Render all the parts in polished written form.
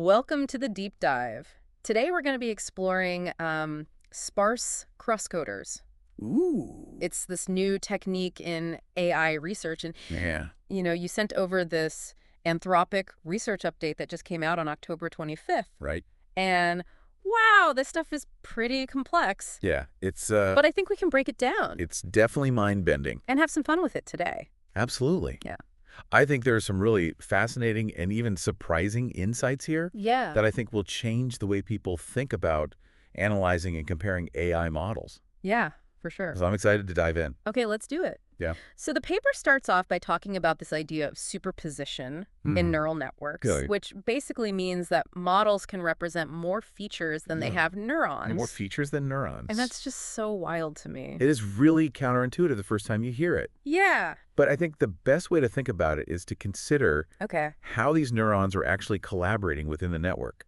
Welcome to the deep dive. Today we're going to be exploring sparse crosscoders. Ooh. It's this new technique in AI research. And, Yeah. you sent over this Anthropic research update that just came out on October 25th. Right. And wow, this stuff is pretty complex. Yeah. It's But I think we can break it down it's definitely mind-bending. and have some fun with it today. Absolutely. Yeah. I think there are some really fascinating and even surprising insights here Yeah. that I think will change the way people think about analyzing and comparing AI models. Yeah, for sure. So I'm excited to dive in. Okay, let's do it. Yeah. So the paper starts off by talking about this idea of superposition in neural networks, Good. which basically means that models can represent more features than they have neurons. More features than neurons. And that's just so wild to me. It is really counterintuitive the first time you hear it. Yeah. But I think the best way to think about it is to consider Okay. how these neurons are actually collaborating within the network.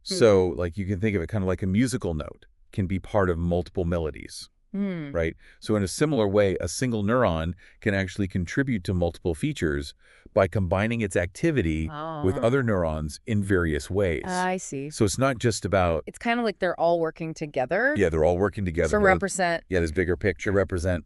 So like you can think of it kind of like a musical note can be part of multiple melodies, right? So in a similar way, a single neuron can actually contribute to multiple features by combining its activity with other neurons in various ways. I see. So it's not just about, It's kind of like they're all working together yeah, they're all working together. to represent. Yeah, this bigger picture represent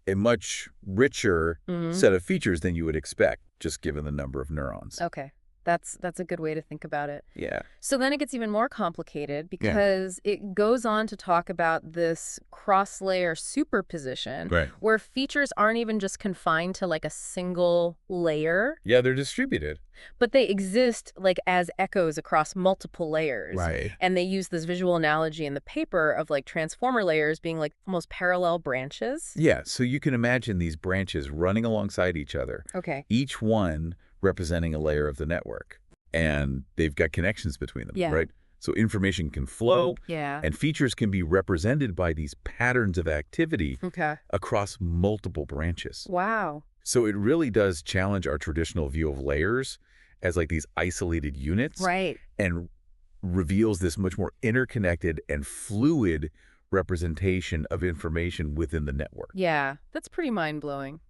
a much richer set of features than you would expect, just given the number of neurons. Okay. That's a good way to think about it. Yeah. So then it gets even more complicated because it goes on to talk about this cross-layer superposition Right. where features aren't even just confined to like a single layer, Yeah, they're distributed. but they exist like as echoes across multiple layers. Right. And they use this visual analogy in the paper of like transformer layers being like almost parallel branches. Yeah, so you can imagine these branches running alongside each other, Okay. each one representing a layer of the network. And they've got connections between them, Yeah. right? So information can flow, Yeah. and features can be represented by these patterns of activity Okay. across multiple branches. Wow. So it really does challenge our traditional view of layers as like these isolated units. Right. And reveals this much more interconnected and fluid representation of information within the network. Yeah. That's pretty mind-blowing.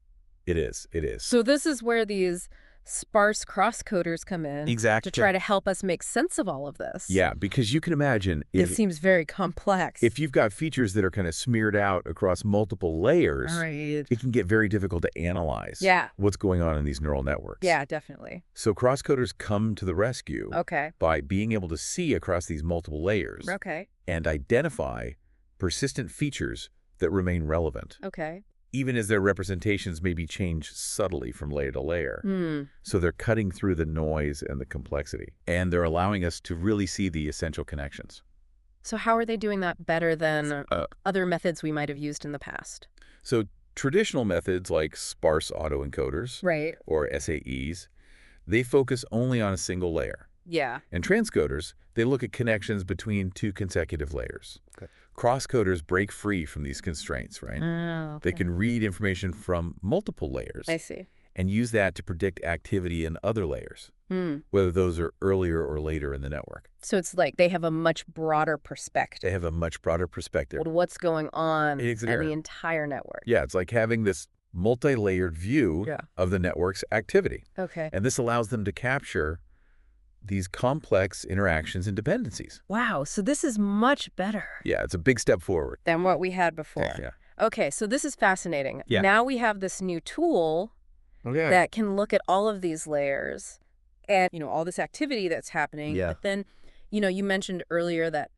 It is. It is. So this is where these sparse crosscoders come in Exactly. to try to help us make sense of all of this. Yeah, because you can imagine It seems very complex. if you've got features that are kind of smeared out across multiple layers, Right. it can get very difficult to analyze Yeah. what's going on in these neural networks. Yeah, definitely. So crosscoders come to the rescue Okay. by being able to see across these multiple layers Okay. and identify persistent features that remain relevant, Okay. even as their representations may be changed subtly from layer to layer. So they're cutting through the noise and the complexity, and they're allowing us to really see the essential connections. So how are they doing that better than other methods we might have used in the past? So traditional methods like sparse autoencoders Right. or SAEs, they focus only on a single layer. Yeah. And transcoders, they look at connections between two consecutive layers. Okay. Crosscoders break free from these constraints, right? Oh, They can read information from multiple layers I see. and use that to predict activity in other layers, whether those are earlier or later in the network. So it's like they have a much broader perspective They have a much broader perspective. of what's going on in Exactly. the entire network. Yeah, it's like having this multi-layered view Yeah. of the network's activity. Okay. And this allows them to capture these complex interactions and dependencies. Wow. So this is much better Yeah, it's a big step forward. than what we had before. Yeah. Okay, so this is fascinating. Yeah. Now we have this new tool Okay. that can look at all of these layers and, all this activity that's happening. Yeah. But then, you mentioned earlier that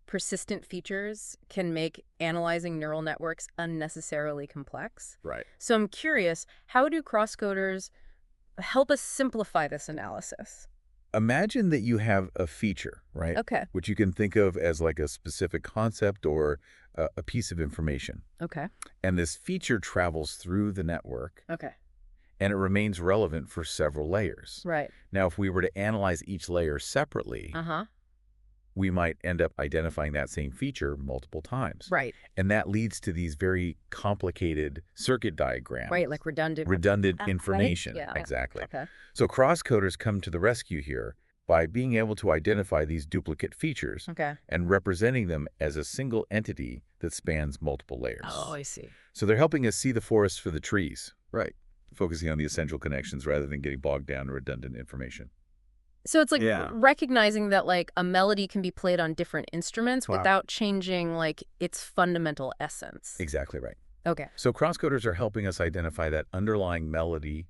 persistent features can make analyzing neural networks unnecessarily complex. Right. So I'm curious, how do crosscoders help us simplify this analysis? Imagine that you have a feature, right? Okay. Which you can think of as like a specific concept or a piece of information. Okay. And this feature travels through the network Okay. and it remains relevant for several layers. Right. Now, if we were to analyze each layer separately, Uh-huh. we might end up identifying that same feature multiple times. Right. And that leads to these very complicated circuit diagrams. Right, like redundant. Redundant right? information. Yeah. Exactly. Okay. So crosscoders come to the rescue here by being able to identify these duplicate features Okay. and representing them as a single entity that spans multiple layers. Oh, I see. So they're helping us see the forest for the trees. Right. Focusing on the essential connections rather than getting bogged down in redundant information. So it's like Yeah. recognizing that like a melody can be played on different instruments Wow. without changing like its fundamental essence. Exactly right. Okay. So crosscoders are helping us identify that underlying melody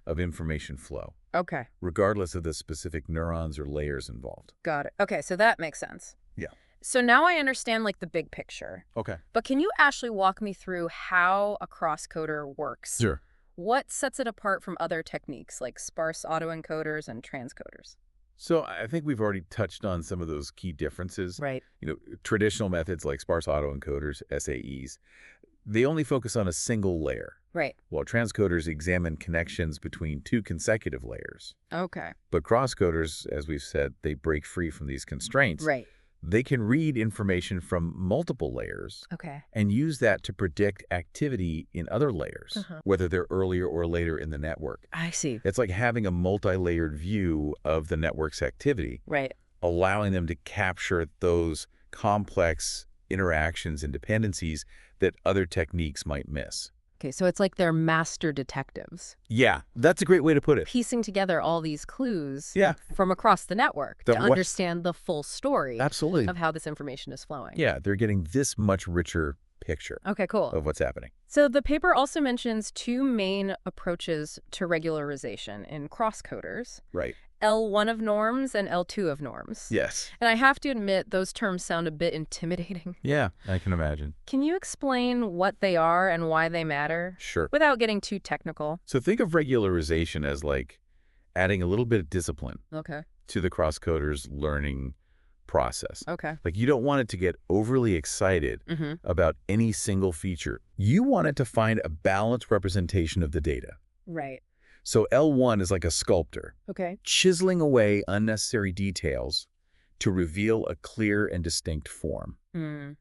of information flow, Okay. regardless of the specific neurons or layers involved. Got it. Okay, so that makes sense. Yeah. So now I understand like the big picture. Okay. But can you actually walk me through how a crosscoder works? Sure. What sets it apart from other techniques like sparse autoencoders and transcoders? So I think we've already touched on some of those key differences. Right. Traditional methods like sparse autoencoders, SAEs, they only focus on a single layer, Right. while transcoders examine connections between two consecutive layers. Okay. But crosscoders, as we've said, they break free from these constraints. Right. They can read information from multiple layers Okay. and use that to predict activity in other layers, whether they're earlier or later in the network. I see. It's like having a multi-layered view of the network's activity, Right. allowing them to capture those complex interactions and dependencies that other techniques might miss. Okay, so it's like they're master detectives, Yeah, that's a great way to put it. piecing together all these clues Yeah. from across the network The to what- understand the full story Absolutely. of how this information is flowing. Yeah, they're getting this much richer picture Okay, cool. of what's happening. So the paper also mentions two main approaches to regularization in crosscoders, Right. L1 of norms and L2 of norms. Yes. And I have to admit, those terms sound a bit intimidating. Yeah, I can imagine. Can you explain what they are and why they matter Sure. without getting too technical? So think of regularization as like adding a little bit of discipline Okay. to the crosscoder's learning process. Okay. Like you don't want it to get overly excited Mm-hmm. about any single feature. You want it to find a balanced representation of the data. Right. So L1 is like a sculptor, Okay. chiseling away unnecessary details to reveal a clear and distinct form. Mm.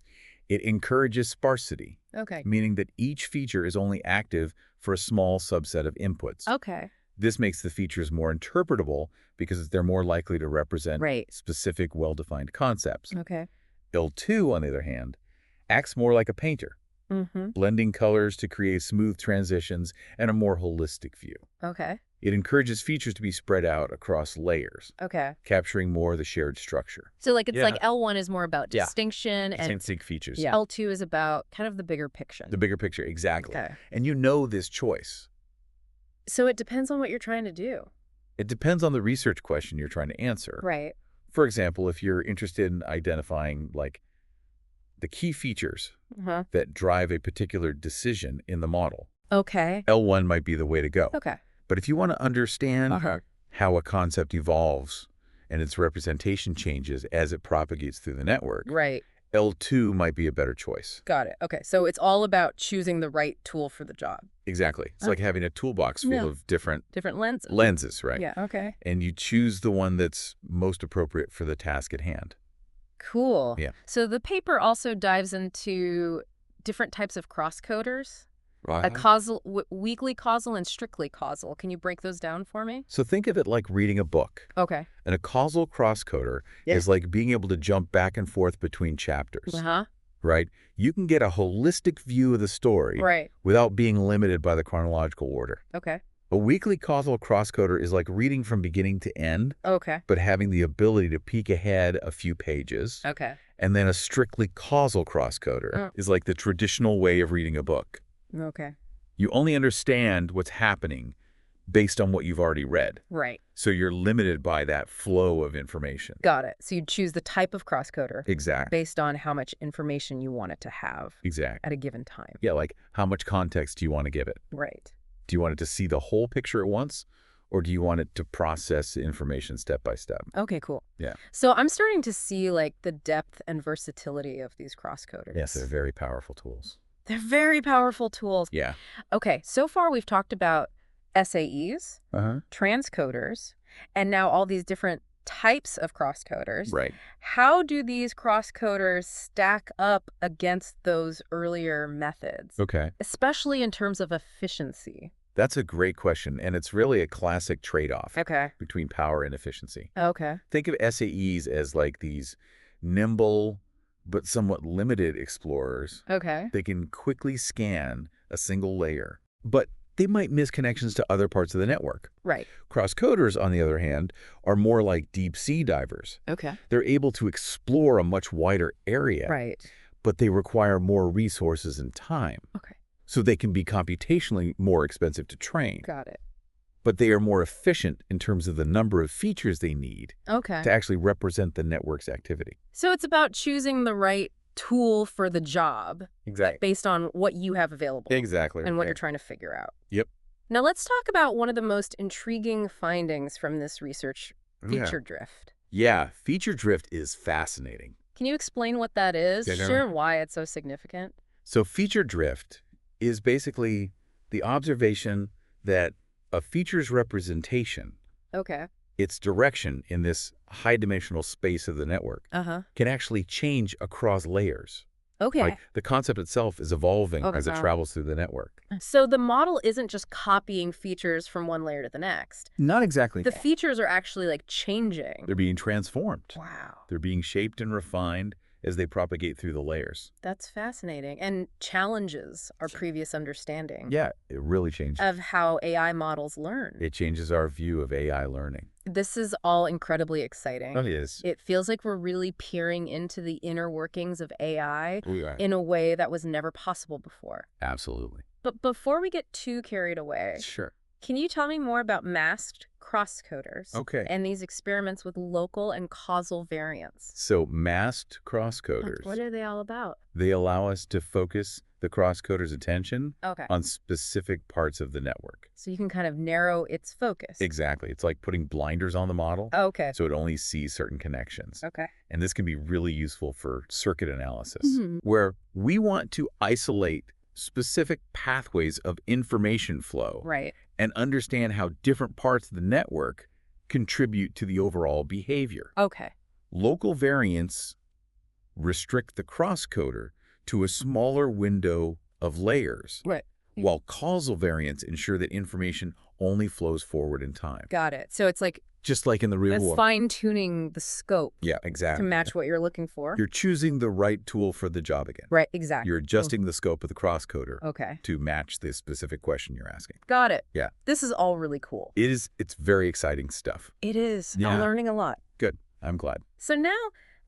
It encourages sparsity, Okay. meaning that each feature is only active for a small subset of inputs. Okay. This makes the features more interpretable because they're more likely to represent Right. specific, well-defined concepts. Okay. L2, on the other hand, acts more like a painter, Mm-hmm. blending colors to create smooth transitions and a more holistic view. Okay. It encourages features to be spread out across layers, Okay. capturing more of the shared structure. So like it's Yeah. like L1 is more about Yeah. distinction and Distinct features. L2 is about kind of the bigger picture. The bigger picture, exactly. Okay. And you know this choice. So it depends on what you're trying to do. It depends on the research question you're trying to answer. Right. For example, if you're interested in identifying like the key features Uh-huh. that drive a particular decision in the model, Okay. L1 might be the way to go. Okay. But if you want to understand Uh-huh. how a concept evolves and its representation changes as it propagates through the network, Right. L2 might be a better choice. Got it. Okay. So it's all about choosing the right tool for the job. Exactly. It's like having a toolbox full Yeah. of different Different lenses. lenses, right? Yeah. Okay. And you choose the one that's most appropriate for the task at hand. Cool. Yeah. So the paper also dives into different types of crosscoders, Right. a causal, weakly causal, and strictly causal. Can you break those down for me? So think of it like reading a book. Okay. And a causal crosscoder is like being able to jump back and forth between chapters, Uh-huh. right? You can get a holistic view of the story Right. without being limited by the chronological order. Okay. A weakly causal crosscoder is like reading from beginning to end, Okay. but having the ability to peek ahead a few pages. Okay. And then a strictly causal crosscoder is like the traditional way of reading a book. Okay. You only understand what's happening based on what you've already read. Right. So you're limited by that flow of information. Got it. So you'd choose the type of crosscoder Exactly. based on how much information you want it to have Exactly. at a given time. Yeah, like how much context do you want to give it? Right. Do you want it to see the whole picture at once? Or do you want it to process information step by step? Okay, cool. Yeah. So I'm starting to see like the depth and versatility of these crosscoders. Yes, they're very powerful tools. They're very powerful tools. Yeah. Okay, so far we've talked about SAEs, transcoders, and now all these different types of crosscoders. Right. How do these crosscoders stack up against those earlier methods, Okay. especially in terms of efficiency? That's a great question, and it's really a classic trade-off Okay. between power and efficiency. Okay. Think of SAEs as like these nimble but somewhat limited explorers. Okay. They can quickly scan a single layer, but they might miss connections to other parts of the network. Right. Crosscoders, on the other hand, are more like deep-sea divers. Okay. They're able to explore a much wider area, Right. but they require more resources and time. Okay. So they can be computationally more expensive to train. Got it. But they are more efficient in terms of the number of features they need Okay. to actually represent the network's activity. So it's about choosing the right tool for the job Exactly. based on what you have available. Exactly. And what you're trying to figure out. Yep. Now let's talk about one of the most intriguing findings from this research, feature drift. Yeah, feature drift is fascinating. Can you explain what that is? Yeah, Sure, why it's so significant? So feature drift is basically the observation that a feature's representation, Okay. its direction in this high-dimensional space of the network, can actually change across layers. Okay. Like the concept itself is evolving Okay. as it travels through the network. So the model isn't just copying features from one layer to the next. Not exactly. The features are actually like changing. They're being transformed. Wow. They're being shaped and refined as they propagate through the layers. That's fascinating. And challenges our previous understanding. Yeah, it really changes. Of how AI models learn. It changes our view of AI learning. This is all incredibly exciting. It is. It feels like we're really peering into the inner workings of AI We are. in a way that was never possible before. Absolutely. But before we get too carried away, Sure. can you tell me more about masked crosscoders? Okay. And these experiments with local and causal variants? So masked crosscoders, What are they all about? they allow us to focus the crosscoder's attention Okay. on specific parts of the network. So you can kind of narrow its focus. Exactly. It's like putting blinders on the model, Okay. so it only sees certain connections. Okay. And this can be really useful for circuit analysis, Mhm. where we want to isolate specific pathways of information flow Right. and understand how different parts of the network contribute to the overall behavior. Okay. Local variants restrict the crosscoder to a smaller window of layers, Right. while causal variants ensure that information only flows forward in time. Got it. So it's like Just like in the real it's world. fine-tuning the scope Yeah, to exactly. match what you're looking for. You're choosing the right tool for the job again. Right, exactly. You're adjusting the scope of the crosscoder Okay. to match the specific question you're asking. Got it. Yeah. This is all really cool. It's very exciting stuff. It is. Yeah. I'm learning a lot. Good. I'm glad. So now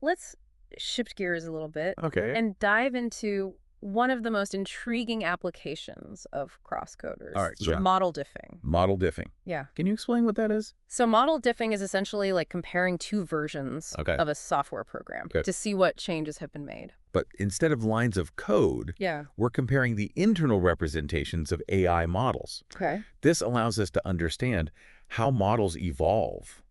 let's shift gears a little bit Okay. and dive into one of the most intriguing applications of crosscoders, All right, sure. model diffing. Model diffing. Yeah. Can you explain what that is? So model diffing is essentially like comparing two versions Okay. of a software program Good. to see what changes have been made. But instead of lines of code, Yeah. we're comparing the internal representations of AI models. Okay. This allows us to understand how models evolve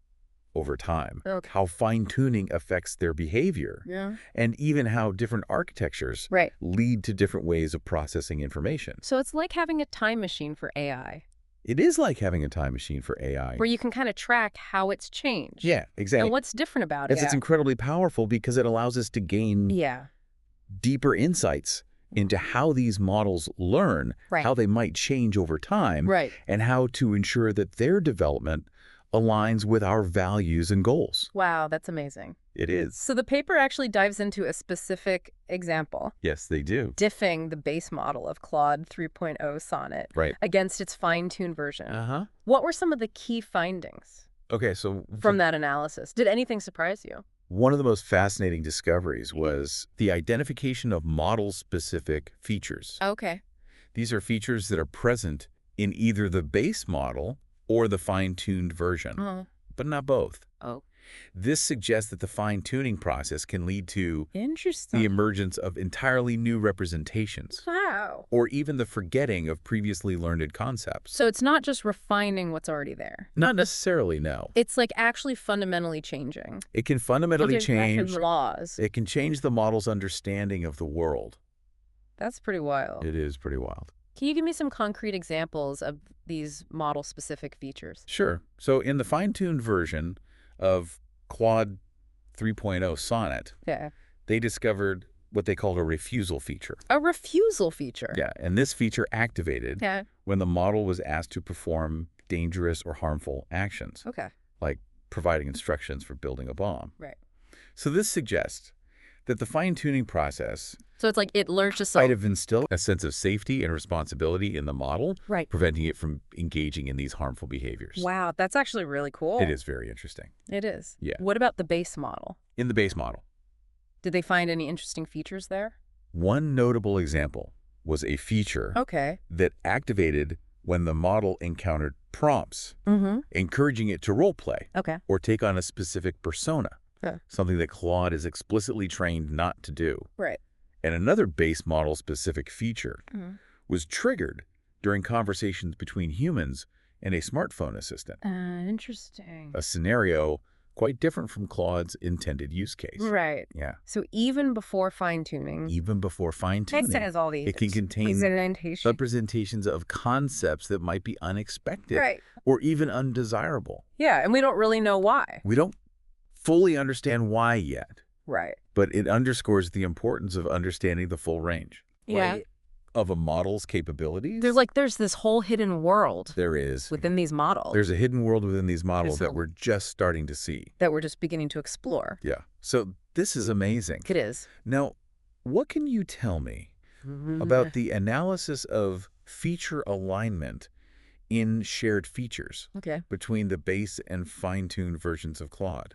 over time, Okay. how fine-tuning affects their behavior, Yeah. and even how different architectures Right. lead to different ways of processing information. So it's like having a time machine for AI, It is like having a time machine for AI. where you can kind of track how it's changed. Yeah, exactly. And what's different about it. It's incredibly powerful because it allows us to gain Yeah. deeper insights into how these models learn, Right. how they might change over time, Right. and how to ensure that their development aligns with our values and goals. Wow, that's amazing. It is. So the paper actually dives into a specific example, Yes, they do. diffing the base model of Claude 3.0 Sonnet Right. against its fine-tuned version. Uh-huh. What were some of the key findings Okay, so from that analysis? Did anything surprise you? one of the most fascinating discoveries was the identification of model-specific features. Okay. These are features that are present in either the base model or the fine-tuned version, but not both. Oh. This suggests that the fine-tuning process can lead to Interesting. the emergence of entirely new representations, Wow. or even the forgetting of previously learned concepts. So it's not just refining what's already there. Not necessarily, no. It's like actually fundamentally changing. It can fundamentally change. Laws. It can change the model's understanding of the world. That's pretty wild. It is pretty wild. Can you give me some concrete examples of these model-specific features? Sure. So in the fine-tuned version of Claude 3.0 Sonnet, Yeah. they discovered what they called a refusal feature. A refusal feature. Yeah, and this feature activated Yeah. when the model was asked to perform dangerous or harmful actions, Okay. like providing instructions for building a bomb. Right. So this suggests that the fine-tuning process So it's like it learns to might solve. have instilled a sense of safety and responsibility in the model, Right. preventing it from engaging in these harmful behaviors. Wow, that's actually really cool. It is very interesting. It is. Yeah. What about the base model? In the base model, Did they find any interesting features there? one notable example was a feature Okay. that activated when the model encountered prompts, Mm-hmm. encouraging it to roleplay Okay. or take on a specific persona, Yeah. something that Claude is explicitly trained not to do. Right. And another base model specific feature Mm-hmm. was triggered during conversations between humans and a smartphone assistant, Interesting. a scenario quite different from Claude's intended use case. Right. Yeah. So even before fine-tuning, Even before it fine-tuning, says all these it can contain representation. representations of concepts that might be unexpected Right. or even undesirable. Yeah, and we don't really know why. We don't fully understand why yet, Right. but it underscores the importance of understanding the full range. Yeah. Right, of a model's capabilities. There's this whole hidden world There is. within these models There's a hidden world within these models There's that a- we're just starting to see. that we're just beginning to explore. Yeah. So this is amazing. It is. Now, what can you tell me about the analysis of feature alignment in shared features Okay. between the base and fine-tuned versions of Claude?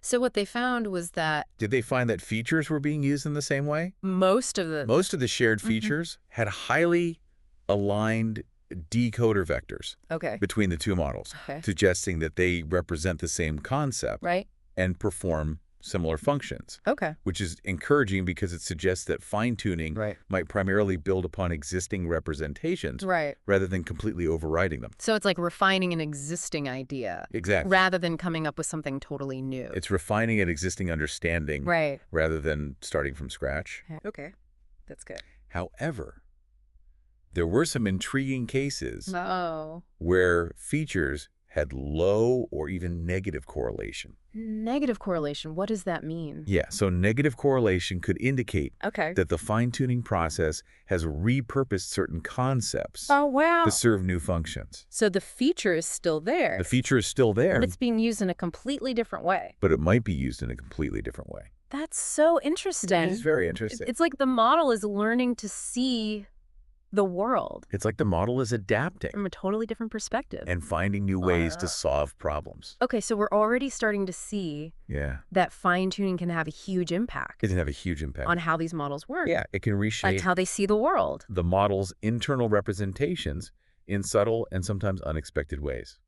So what they found was that Did they find that features were being used in the same way? most of the Most of the shared features had highly aligned decoder vectors okay. between the two models, Okay. suggesting that they represent the same concept Right? and perform similar functions, Okay. which is encouraging because it suggests that fine-tuning Right. might primarily build upon existing representations Right. rather than completely overriding them. So it's like refining an existing idea Exactly. rather than coming up with something totally new. It's refining an existing understanding Right. rather than starting from scratch. Okay. That's good. However, there were some intriguing cases Oh. where features had low or even negative correlation. Negative correlation. What does that mean? Yeah, so negative correlation could indicate Okay. that the fine-tuning process has repurposed certain concepts Oh, wow. to serve new functions. So the feature is still there. The feature is still there, But it's being used in a completely different way. but it might be used in a completely different way. That's so interesting. It's very interesting. It's like the model is learning to see the world It's like the model is adapting from a totally different perspective. and finding new ways to solve problems. Okay, so we're already starting to see Yeah, that fine-tuning can have a huge impact it can have a huge impact. on how these models work. Yeah, it can reshape Like how they see the world. the model's internal representations in subtle and sometimes unexpected ways.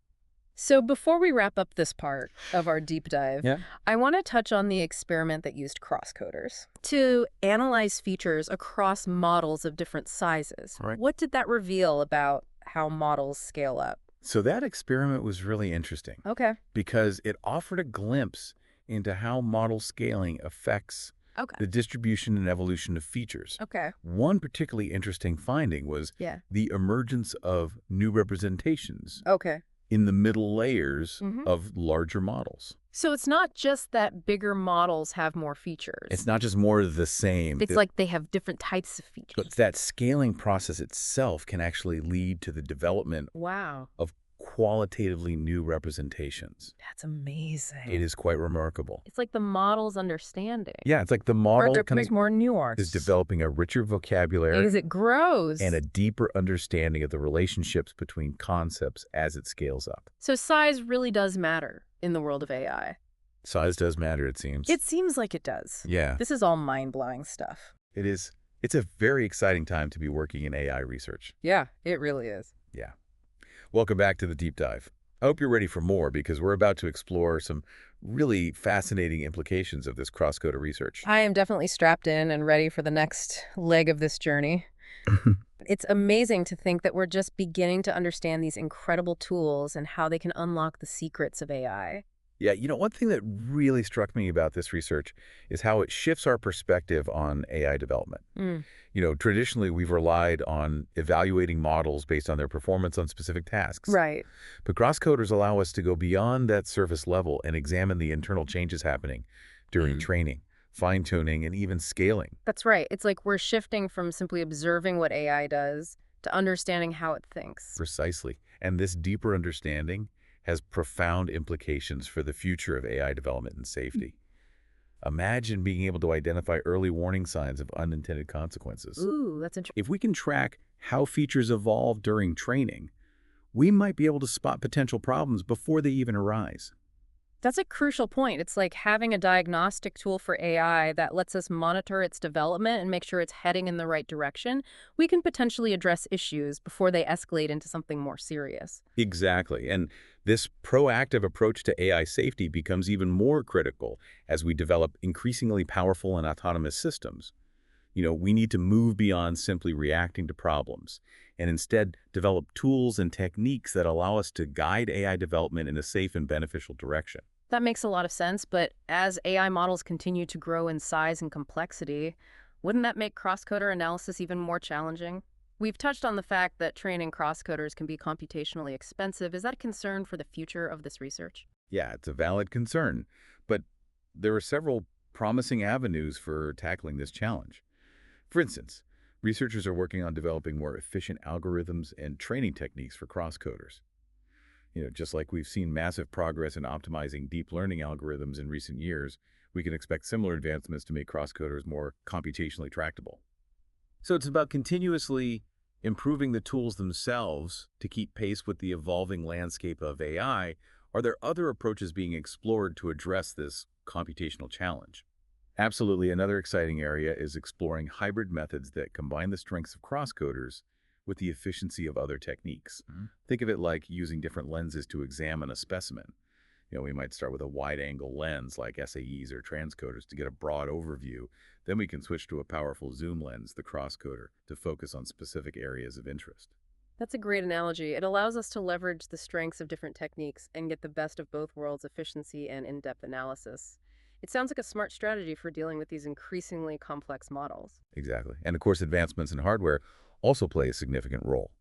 So before we wrap up this part of our deep dive, Yeah. I want to touch on the experiment that used crosscoders to analyze features across models of different sizes. Right. What did that reveal about how models scale up? So that experiment was really interesting Okay. because it offered a glimpse into how model scaling affects Okay. the distribution and evolution of features. Okay. One particularly interesting finding was Yeah. the emergence of new representations Okay. in the middle layers Mhm. of larger models. So it's not just that bigger models have more features. It's not just more of the same. It's like they have different types of features. But that scaling process itself can actually lead to the development Wow. of qualitatively new representations. That's amazing. It is quite remarkable. It's like the model's understanding. Yeah, it's like the Or model there kind is of more nuance. is developing a richer vocabulary As it grows. and a deeper understanding of the relationships between concepts as it scales up. So size really does matter in the world of AI. Size does matter, it seems. It seems like it does. Yeah, This is all mind-blowing stuff. it is. It's a very exciting time to be working in AI research. Yeah, it really is. Yeah. Welcome back to the Deep Dive. I hope you're ready for more because we're about to explore some really fascinating implications of this crosscoder research. I am definitely strapped in and ready for the next leg of this journey. It's amazing to think that we're just beginning to understand these incredible tools and how they can unlock the secrets of AI. Yeah, one thing that really struck me about this research is how it shifts our perspective on AI development. Mm. Traditionally, we've relied on evaluating models based on their performance on specific tasks. Right. But crosscoders allow us to go beyond that surface level and examine the internal changes happening during training, fine-tuning, and even scaling. That's right. It's like we're shifting from simply observing what AI does to understanding how it thinks. Precisely. And this deeper understanding has profound implications for the future of AI development and safety. Imagine being able to identify early warning signs of unintended consequences. Ooh, that's interesting. If we can track how features evolve during training, we might be able to spot potential problems before they even arise. That's a crucial point. It's like having a diagnostic tool for AI that lets us monitor its development and make sure it's heading in the right direction. We can potentially address issues before they escalate into something more serious. Exactly. And this proactive approach to AI safety becomes even more critical as we develop increasingly powerful and autonomous systems. We need to move beyond simply reacting to problems and instead develop tools and techniques that allow us to guide AI development in a safe and beneficial direction. That makes a lot of sense, but as AI models continue to grow in size and complexity, wouldn't that make crosscoder analysis even more challenging? We've touched on the fact that training crosscoders can be computationally expensive. Is that a concern for the future of this research? Yeah, it's a valid concern, but there are several promising avenues for tackling this challenge. For instance, researchers are working on developing more efficient algorithms and training techniques for crosscoders. Just like we've seen massive progress in optimizing deep learning algorithms in recent years, we can expect similar advancements to make crosscoders more computationally tractable. So it's about continuously improving the tools themselves to keep pace with the evolving landscape of AI. Are there other approaches being explored to address this computational challenge? Absolutely. Another exciting area is exploring hybrid methods that combine the strengths of crosscoders with the efficiency of other techniques. Think of it like using different lenses to examine a specimen. We might start with a wide-angle lens like SAEs or transcoders to get a broad overview. Then we can switch to a powerful zoom lens, the crosscoder, to focus on specific areas of interest. That's a great analogy. It allows us to leverage the strengths of different techniques and get the best of both worlds, efficiency and in-depth analysis. It sounds like a smart strategy for dealing with these increasingly complex models. Exactly. And of course, advancements in hardware also play a significant role.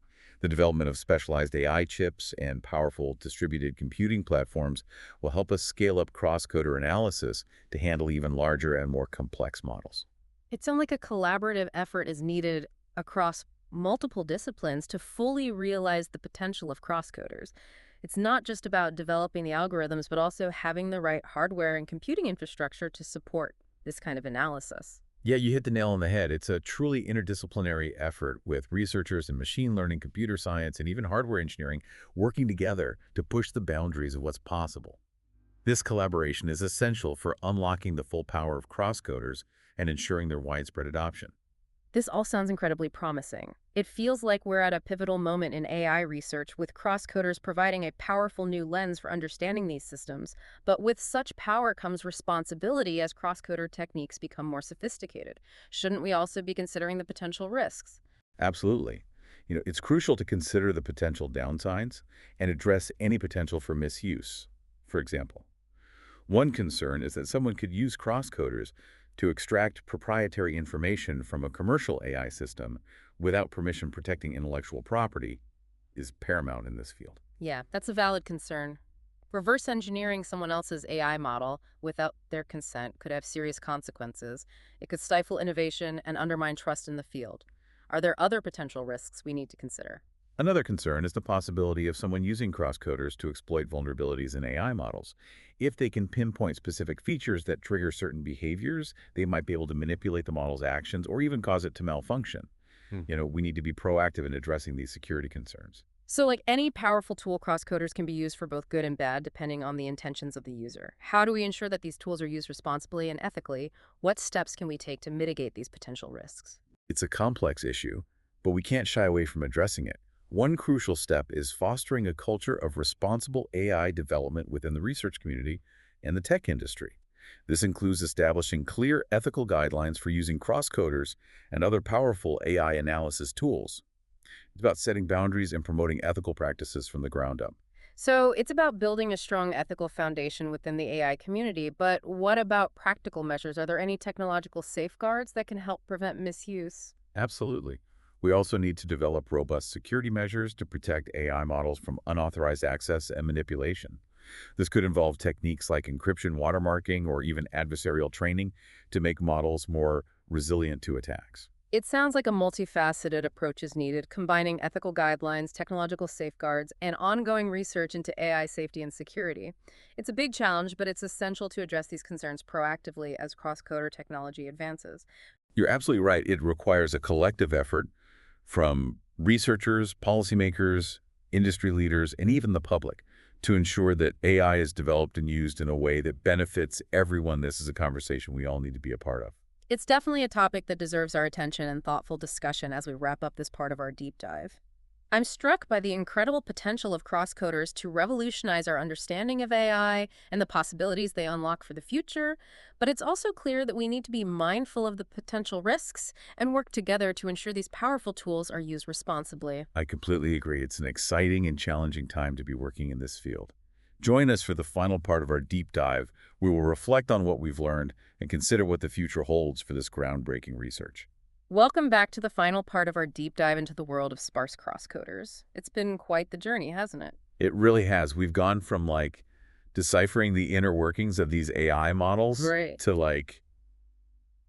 The development of specialized AI chips and powerful distributed computing platforms will help us scale up crosscoder analysis to handle even larger and more complex models. It sounds like a collaborative effort is needed across multiple disciplines to fully realize the potential of crosscoders. It's not just about developing the algorithms, but also having the right hardware and computing infrastructure to support this kind of analysis. Yeah, you hit the nail on the head. It's a truly interdisciplinary effort with researchers in machine learning, computer science, and even hardware engineering working together to push the boundaries of what's possible. This collaboration is essential for unlocking the full power of crosscoders and ensuring their widespread adoption. This all sounds incredibly promising. It feels like we're at a pivotal moment in AI research, with crosscoders providing a powerful new lens for understanding these systems. But with such power comes responsibility as crosscoder techniques become more sophisticated. Shouldn't we also be considering the potential risks? Absolutely. It's crucial to consider the potential downsides and address any potential for misuse. For example, one concern is that someone could use crosscoders to extract proprietary information from a commercial AI system without permission. Protecting intellectual property is paramount in this field. Yeah, that's a valid concern. Reverse engineering someone else's AI model without their consent could have serious consequences. It could stifle innovation and undermine trust in the field. Are there other potential risks we need to consider? Another concern is the possibility of someone using crosscoders to exploit vulnerabilities in AI models. If they can pinpoint specific features that trigger certain behaviors, they might be able to manipulate the model's actions or even cause it to malfunction. We need to be proactive in addressing these security concerns. So like any powerful tool, crosscoders can be used for both good and bad depending on the intentions of the user. How do we ensure that these tools are used responsibly and ethically? What steps can we take to mitigate these potential risks? It's a complex issue, but we can't shy away from addressing it. One crucial step is fostering a culture of responsible AI development within the research community and the tech industry. This includes establishing clear ethical guidelines for using crosscoders and other powerful AI analysis tools. It's about setting boundaries and promoting ethical practices from the ground up. So it's about building a strong ethical foundation within the AI community, but what about practical measures? Are there any technological safeguards that can help prevent misuse? Absolutely. We also need to develop robust security measures to protect AI models from unauthorized access and manipulation. This could involve techniques like encryption, watermarking, or even adversarial training to make models more resilient to attacks. It sounds like a multifaceted approach is needed, combining ethical guidelines, technological safeguards, and ongoing research into AI safety and security. It's a big challenge, but it's essential to address these concerns proactively as cross-coder technology advances. You're absolutely right. It requires a collective effort from researchers, policymakers, industry leaders, and even the public to ensure that AI is developed and used in a way that benefits everyone. This is a conversation we all need to be a part of. It's definitely a topic that deserves our attention and thoughtful discussion as we wrap up this part of our deep dive. I'm struck by the incredible potential of crosscoders to revolutionize our understanding of AI and the possibilities they unlock for the future, but it's also clear that we need to be mindful of the potential risks and work together to ensure these powerful tools are used responsibly. I completely agree. It's an exciting and challenging time to be working in this field. Join us for the final part of our deep dive. We will reflect on what we've learned and consider what the future holds for this groundbreaking research. Welcome back to the final part of our deep dive into the world of sparse crosscoders. It's been quite the journey, hasn't it? It really has. We've gone from deciphering the inner workings of these AI models Right. to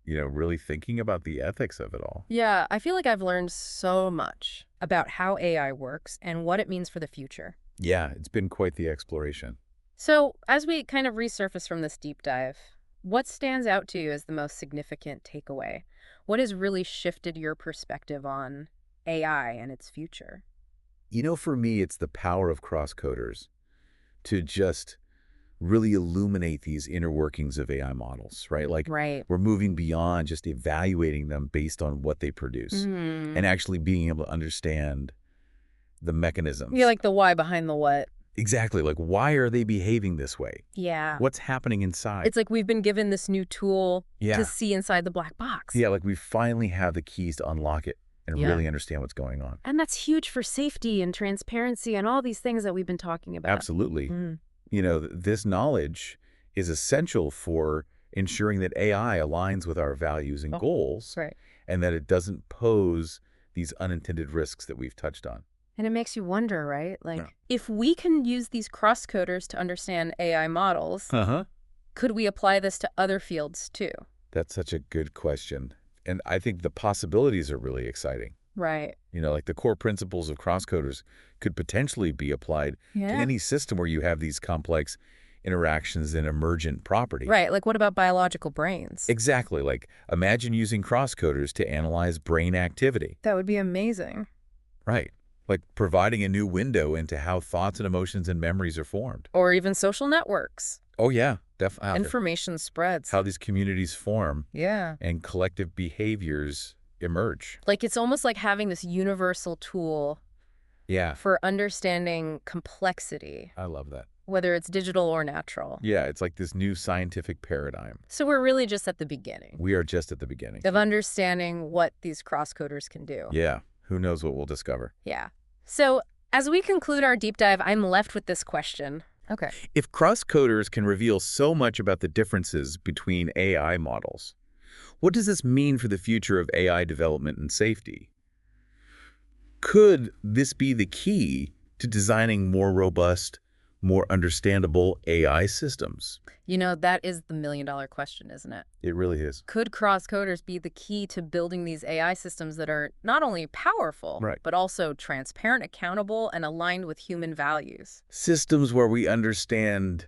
really thinking about the ethics of it all. Yeah, I feel like I've learned so much about how AI works and what it means for the future. Yeah, it's been quite the exploration. So, as we kind of resurface from this deep dive, what stands out to you as the most significant takeaway? What has really shifted your perspective on AI and its future? For me, it's the power of crosscoders to just really illuminate these inner workings of AI models, right? Like Right. we're moving beyond just evaluating them based on what they produce and actually being able to understand the mechanisms. Yeah, like the why behind the what. Exactly. Like, why are they behaving this way? Yeah. What's happening inside? It's like we've been given this new tool Yeah. to see inside the black box. Yeah, like we finally have the keys to unlock it and Yeah. really understand what's going on. And that's huge for safety and transparency and all these things that we've been talking about. Absolutely. Mm. This knowledge is essential for ensuring that AI aligns with our values and goals Right. and that it doesn't pose these unintended risks that we've touched on. And it makes you wonder, right? Like, Yeah. if we can use these crosscoders to understand AI models, Uh-huh. could we apply this to other fields too? That's such a good question. And I think the possibilities are really exciting. Right. Like the core principles of crosscoders could potentially be applied to Yeah. any system where you have these complex interactions and emergent property. Right. Like, what about biological brains? Exactly. Like, imagine using crosscoders to analyze brain activity. That would be amazing. Right. Like providing a new window into how thoughts and emotions and memories are formed. Or even social networks. Oh, yeah. Definitely. Information spreads. How these communities form Yeah. and collective behaviors emerge. Like, it's almost like having this universal tool Yeah. for understanding complexity, I love that. whether it's digital or natural. Yeah. It's like this new scientific paradigm. So we're really just at the beginning We are just at the beginning. of understanding what these crosscoders can do. Yeah. Who knows what we'll discover. Yeah. So as we conclude our deep dive, I'm left with this question. Okay. If crosscoders can reveal so much about the differences between AI models, what does this mean for the future of AI development and safety? Could this be the key to designing more robust, more understandable AI systems? That is the million-dollar question, isn't it? It really is. Could crosscoders be the key to building these AI systems that are not only powerful, Right. but also transparent, accountable, and aligned with human values? Systems where we understand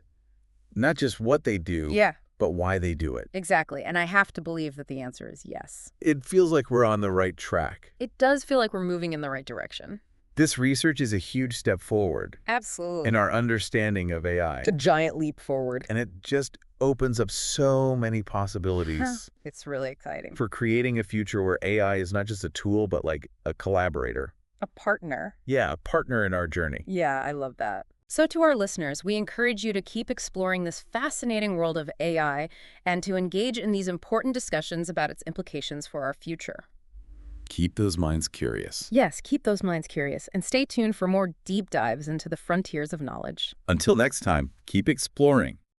not just what they do, Yeah, but why they do it. exactly. And I have to believe that the answer is yes. It feels like we're on the right track. It does feel like we're moving in the right direction. This research is a huge step forward Absolutely. in our understanding of AI. It's a giant leap forward. And it just opens up so many possibilities It's really exciting. for creating a future where AI is not just a tool, but like a collaborator. A partner. Yeah, a partner in our journey. Yeah, I love that. So to our listeners, we encourage you to keep exploring this fascinating world of AI and to engage in these important discussions about its implications for our future. Keep those minds curious. Yes, keep those minds curious and stay tuned for more deep dives into the frontiers of knowledge. Until next time, keep exploring.